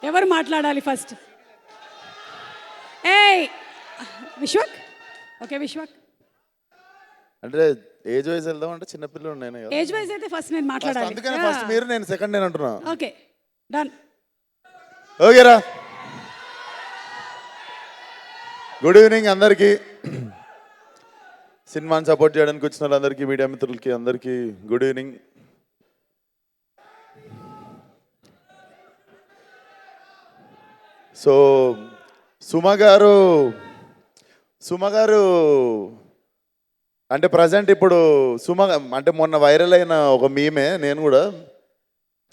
ఎవరు మాట్లాడాలి ఫస్ట్? ఏయ్ విశ్వక్, ఓకే విశ్వక్. అంటే ఏజ్ వైజ్ వెళ్దాం అంటే చిన్నపిల్లలు నేను కదా. ఏజ్ వైజ్ అయితే ఫస్ట్ నేను మాట్లాడాలి. అందుకనే ఫస్ట్ మీరు, నేను సెకండ్ నేను అంటున్నా. Okay done. ఓకేరా. గుడ్ ఈవినింగ్ అందరికీ. సినిమాని సపోర్ట్ చేయడానికి వచ్చిన వాళ్ళందరికీ, మీడియా మిత్రులకి అందరికీ గుడ్ ఈవినింగ్. సో సుమ గారు అంటే ప్రజెంట్ ఇప్పుడు సుమ అంటే మొన్న వైరల్ అయిన ఒక మీమే, నేను కూడా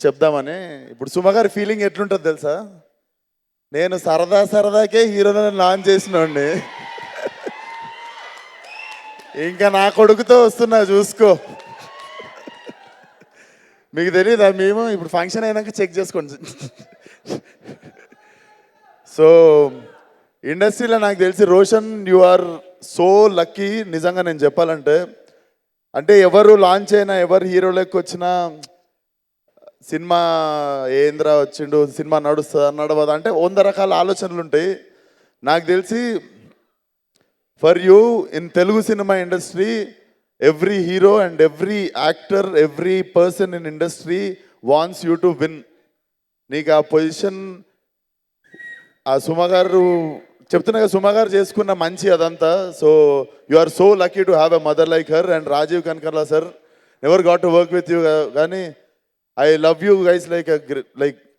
చెప్దామని. ఇప్పుడు సుమ గారి ఫీలింగ్ ఎట్లుంటుంది తెలుసా? నేను సరదాకే హీరోలను లాంచ్ చేసినోడిని, ఇంకా నా కొడుకుతో వస్తున్నా చూసుకో. మీకు తెలియదా? మేము ఇప్పుడు ఫంక్షన్ అయినాక చెక్ చేసుకోండి. సో ఇండస్ట్రీలో నాకు తెలిసి Roshan, you are so lucky. నిజంగా నేను చెప్పాలంటే, అంటే ఎవరు లాంచ్ అయినా, ఎవరు హీరోలోకి వచ్చినా సినిమా ఏంద్రా వచ్చిండు, సినిమా నడుస్తుందా నడవదా అంటే 100 రకాల ఆలోచనలు ఉంటాయి. నాకు తెలిసి for you in Telugu cinema industry, every hero and every actor, every person in industry wants you to win. నీకు ఆ పొజిషన్ ఆ సుమ గారు చెప్తున్నా కదా, సుమ గారు చేసుకున్న మంచి అదంతా. So you are so lucky to have a mother like her. And Rajiv Kanakala sir, never got to work with you, కానీ I love you guys like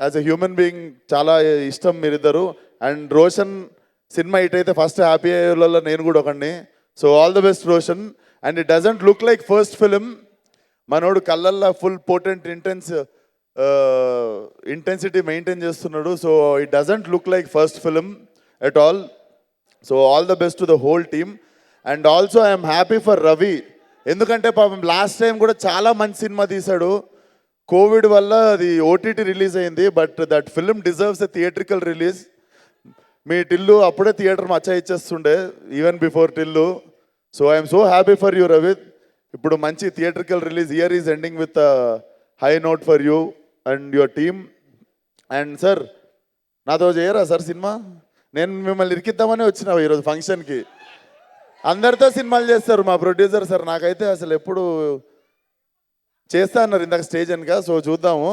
as a human being. చాలా ఇష్టం మీరిద్దరు. అండ్ రోషన్ సినిమా హిట్ అయితే first happy అయ్యేలో నేను కూడా ఒకడిని. So all the best Roshan. And it doesn't look like first film. మనోడు కళ్ళల్లో ఫుల్ పోటెంట్ ఇంటెన్సిటీ మెయింటైన్ చేస్తున్నాడు. So it doesn't look like first film at all. So all the best to the whole team. And also I'm happy for Ravi, ఎందుకంటే పాపం last time కూడా చాలా మంచి cinema తీశాడు. Covid వల్ల అది ఓటీటీ రిలీజ్ అయింది, but that film deserves a theatrical release. మీ టిల్లు అప్పుడే థియేటర్ మచ్చా ఇచ్చేస్తుండే, even before Tillu. So I'm so happy for you Ravi. ఇప్పుడు మంచి theatrical release. Year is ending with high note for you and your team. And sir, నాతో చేయరా sir cinema? నేను మిమ్మల్ని ఇరికిద్దామని వచ్చిన ఈరోజు ఫంక్షన్కి. అందరితో సినిమాలు చేస్తారు మా ప్రొడ్యూసర్ సార్, నాకైతే అసలు ఎప్పుడు చేస్తా అన్నారు ఇందాక స్టేజ్ అనక. సో చూద్దాము.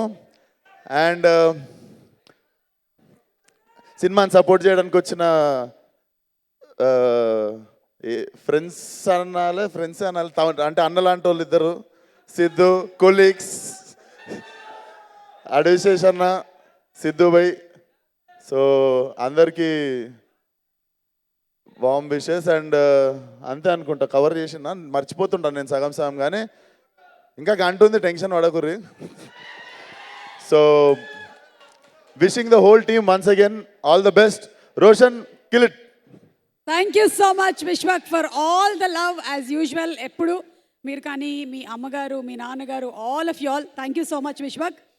అండ్ సినిమాని సపోర్ట్ చేయడానికి వచ్చిన ఫ్రెండ్స్ అనాలి అంటే అన్నలాంటి వాళ్ళు ఇద్దరు, సిద్ధు కొలీగ్స్, అడివిశేష్ అన్న, సిద్ధు భాయ్. సో అందరికీ వామ్ విషెస్. అండ్ అంతే అనుకుంటా, కవర్ చేసిన మర్చిపోతుంటాను నేను సగం కానీ ఇంకా గంట ఉంది, టెన్షన్ పడకుర్రి. So wishing the whole team once again all the best. Roshan, kill it. Thank you so much Vishwak for all the love as usual. ఎప్పుడు మీరు కానీ, మీ అమ్మగారు, మీ నాన్నగారు, all of you all, thank you so much Vishwak.